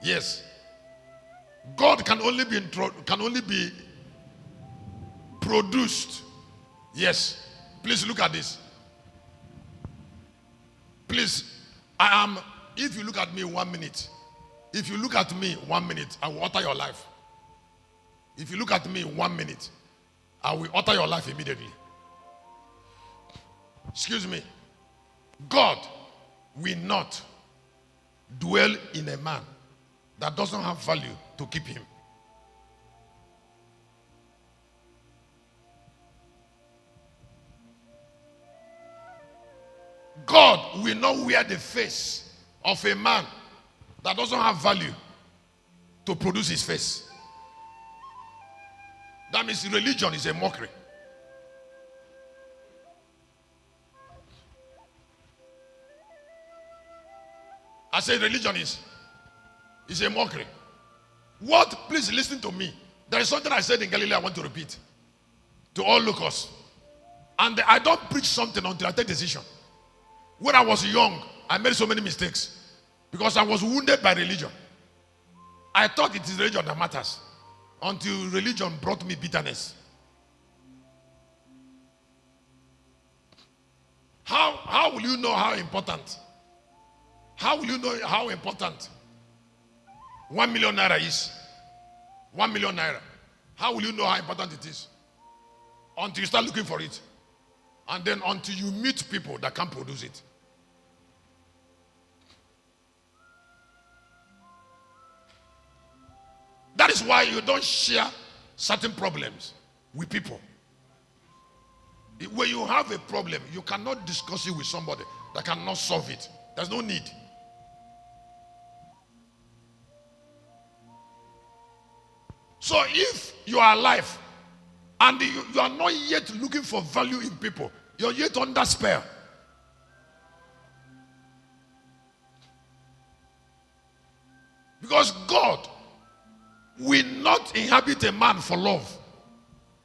Yes. God can only be produced. Yes. Please look at this. Please, if you look at me 1 minute, if you look at me 1 minute, I will alter your life. If you look at me 1 minute, I will alter your life immediately. Excuse me. God will not dwell in a man that doesn't have value to keep him. God will not wear the face of a man that doesn't have value to produce his face. That means religion is a mockery. I say religion is a mockery. What? Please listen to me. There is something I said in Galilee I want to repeat to all lookers. And I don't preach something until I take decision. When I was young, I made so many mistakes because I was wounded by religion. I thought it is religion that matters until religion brought me bitterness. How will you know how important? How will you know how important 1 million naira is? 1 million naira. How will you know how important it is? Until you start looking for it. And then until you meet people that can produce it. That is why you don't share certain problems with people. When you have a problem, you cannot discuss it with somebody that cannot solve it. There's no need. So if you are alive and you are not yet looking for value in people, you're yet under spell. Because God will not inhabit a man for love.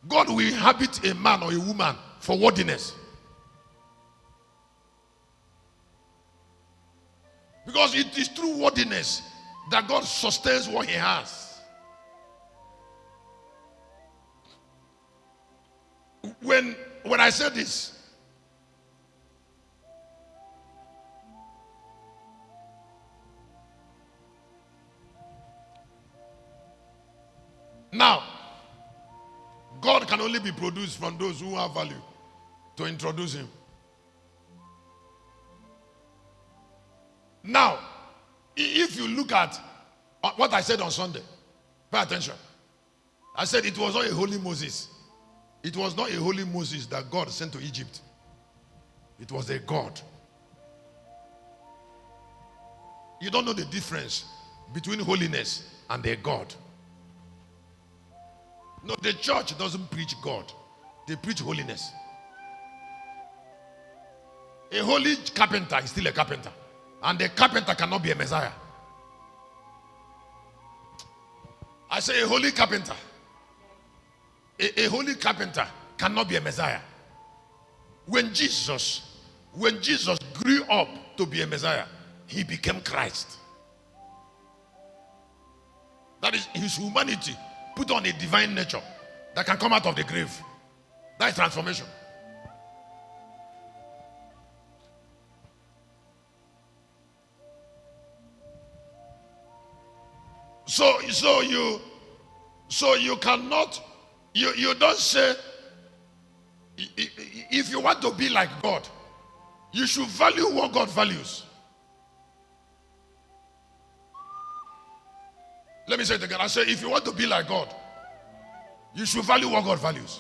God will inhabit a man or a woman for worthiness. Because it is through worthiness that God sustains what he has. When I say this, now, God can only be produced from those who have value to introduce him. Now, if you look at what I said on Sunday, pay attention. I said it was not a holy Moses. It was not a holy Moses that God sent to Egypt. It was a God. You don't know the difference between holiness and a God. No, the church doesn't preach God. They preach holiness. A holy carpenter is still a carpenter. And a carpenter cannot be a Messiah. I say a holy carpenter. A holy carpenter cannot be a Messiah. When Jesus grew up to be a Messiah, he became Christ. That is his humanity put on a divine nature that can come out of the grave. That is transformation. So you cannot, you don't say, if you want to be like God, you should value what God values. Let me say it again. I say, if you want to be like God, you should value what God values.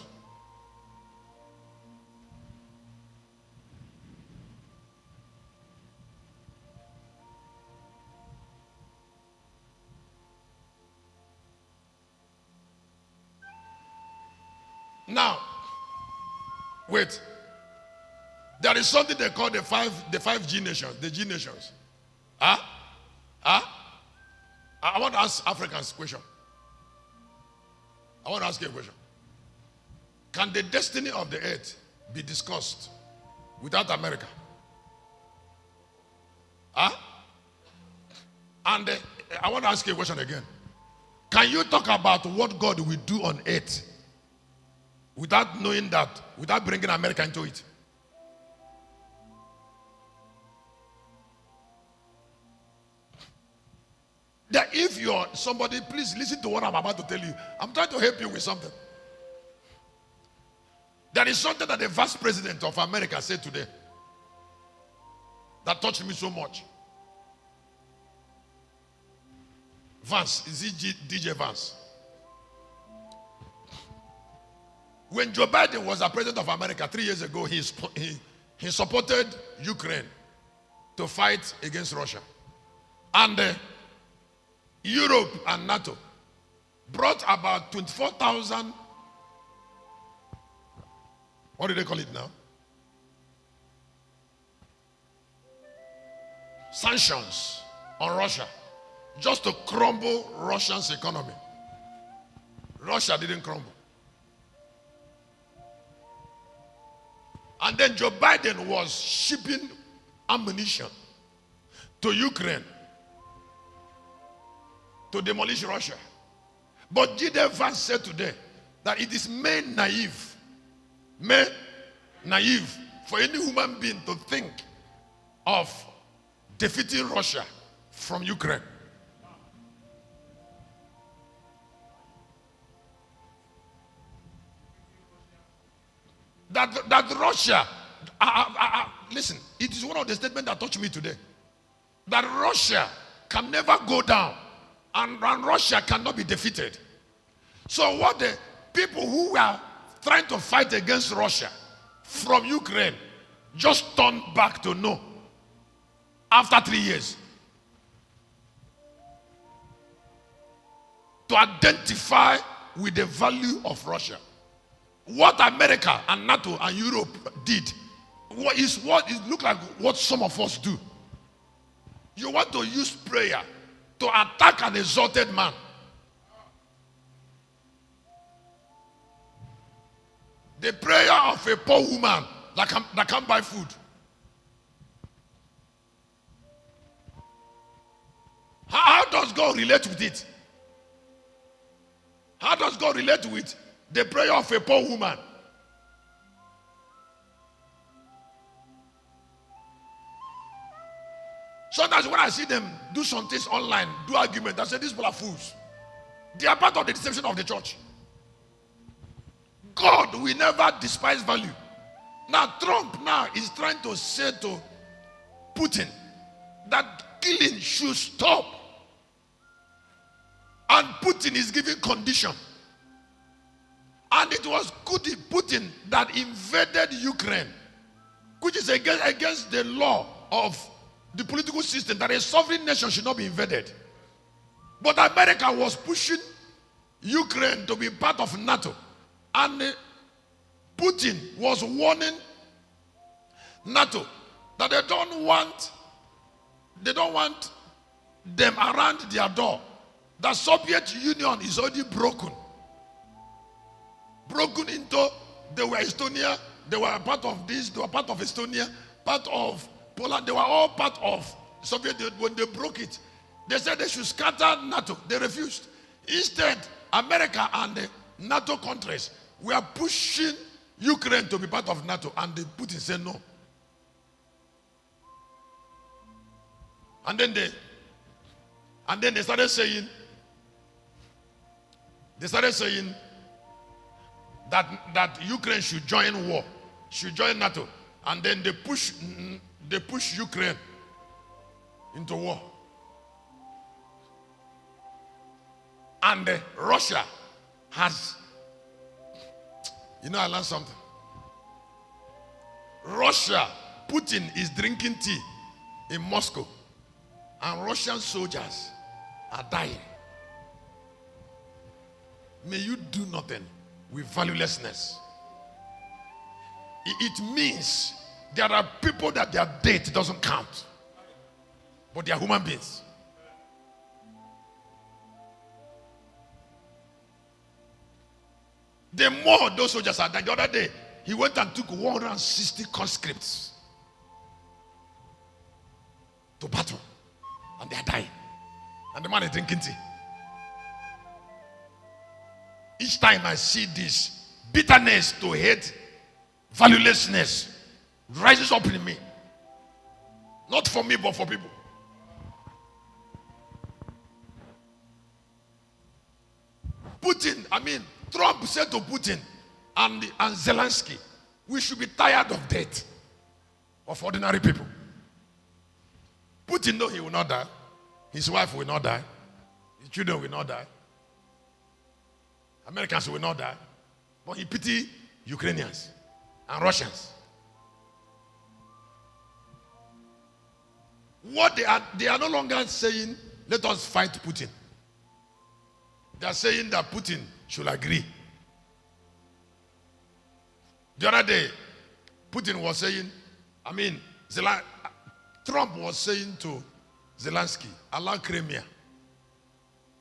Now, wait. There is something they call the five G nations, the G nations. I want to ask Africans a question. I want to ask you a question. Can the destiny of the earth be discussed without America? And I want to ask you a question again. Can you talk about what God will do on earth without knowing that, without bringing America into it? That if you're somebody, please listen to what I'm about to tell you. I'm trying to help you with something. There is something that the vice president of America said today that touched me so much. Vance, is it DJ Vance? When Joe Biden was the president of America 3 years ago, he supported Ukraine to fight against Russia. And Europe and NATO brought about 24,000, what do they call it now? Sanctions on Russia, just to crumble Russia's economy. Russia didn't crumble. And then Joe Biden was shipping ammunition to Ukraine to demolish Russia. But J.D. Vance said today that it is naive for any human being to think of defeating Russia from Ukraine. That Russia, listen, it is one of the statements that touched me today. That Russia can never go down and Russia cannot be defeated. So what the people who were trying to fight against Russia from Ukraine just turned back to no after 3 years. To identify with the value of Russia. What America and NATO and Europe did what it looked like what some of us do. You want to use prayer to attack an exalted man. The prayer of a poor woman that can't buy food. How does God relate with it? How does God relate with the prayer of a poor woman? Sometimes when I see them do some things online, do argument, I say these people are fools. They are part of the deception of the church. God will never despise value. Now Trump now is trying to say to Putin that killing should stop. And Putin is giving condition. And it was Putin that invaded Ukraine, which is against the law of the political system, that a sovereign nation should not be invaded. But America was pushing Ukraine to be part of NATO. And Putin was warning NATO that they don't want them around their door. The Soviet Union is already broken into, they were Estonia, they were part of this, they were part of Estonia, part of Poland, they were all part of Soviet Union. When they broke it, they said they should scatter NATO. They refused. Instead, America and the NATO countries were pushing Ukraine to be part of NATO, and Putin said no. And then they started saying that Ukraine should join war, should join NATO, and then they push Ukraine into war. And Russia has, I learned something. Russia, Putin is drinking tea in Moscow, and Russian soldiers are dying. May you do nothing with valuelessness. It means there are people that their date doesn't count, but they are human beings. The more those soldiers are dying. The other day, he went and took 160 conscripts to battle, and they are dying. And the man is drinking tea. Each time I see this, bitterness to hate, valuelessness rises up in me. Not for me, but for people. Trump said to Putin and Zelensky, we should be tired of death of ordinary people. Putin knows he will not die. His wife will not die. His children will not die. Americans will not die. But he pity Ukrainians and Russians. What they are no longer saying, let us fight Putin. They are saying that Putin should agree. The other day, Putin was saying, Trump was saying to Zelensky, allow Crimea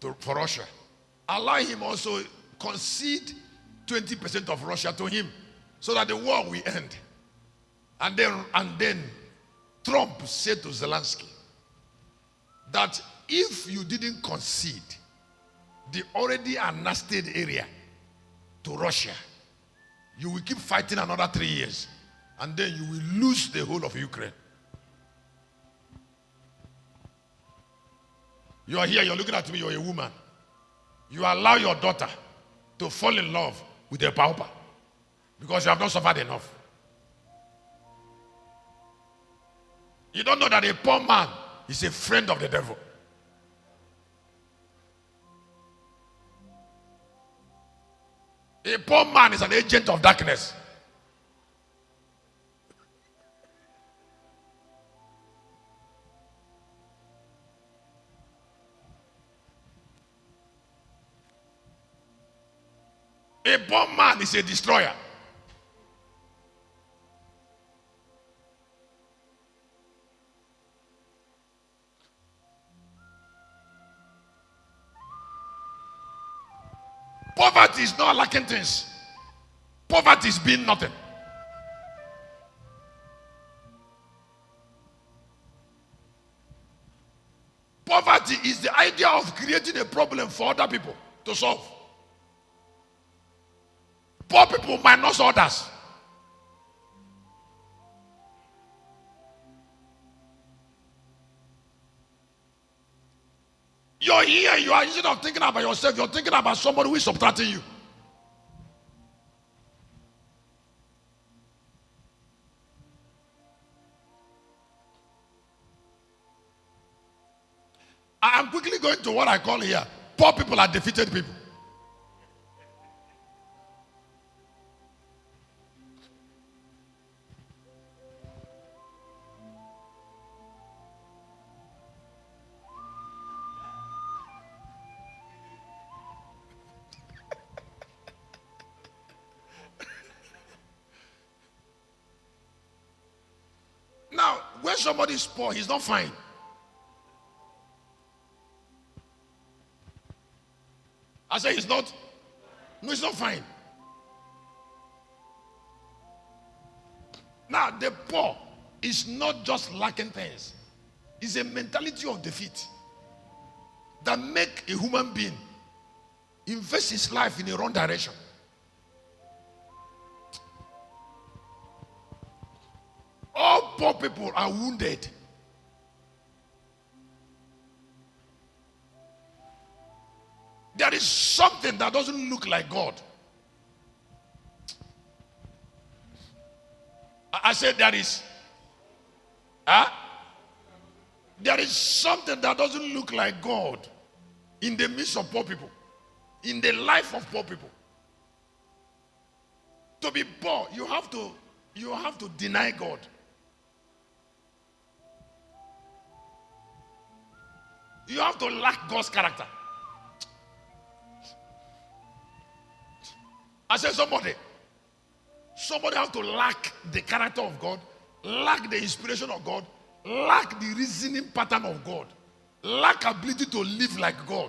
for Russia. Allow him also concede 20% of Russia to him so that the war will end. And then Trump said to Zelensky that if you didn't concede the already annexed area to Russia, you will keep fighting another 3 years, and then you will lose the whole of Ukraine. You are here, you're looking at me, you're a woman. You allow your daughter to fall in love with a pauper because you have not suffered enough. You don't know that a poor man is a friend of the devil. A poor man is an agent of darkness. A poor man is a destroyer. Poverty is not lacking things. Poverty is being nothing. Poverty is the idea of creating a problem for other people to solve. Poor people minus others. You're here, you are instead of thinking about yourself, you're thinking about somebody who is subtracting you. I am quickly going to what I call here, poor people are defeated people. Now, when somebody is poor, he's not fine. I say he's not. No, he's not fine. Now, the poor is not just lacking things. It's a mentality of defeat that make a human being invest his life in a wrong direction. All poor people are wounded. There is something that doesn't look like God. I said there is. There is something that doesn't look like God in the midst of poor people, in the life of poor people. To be poor, you have to deny God. You have to lack God's character. I said somebody have to lack the character of God, lack the inspiration of God, lack the reasoning pattern of God, lack ability to live like God.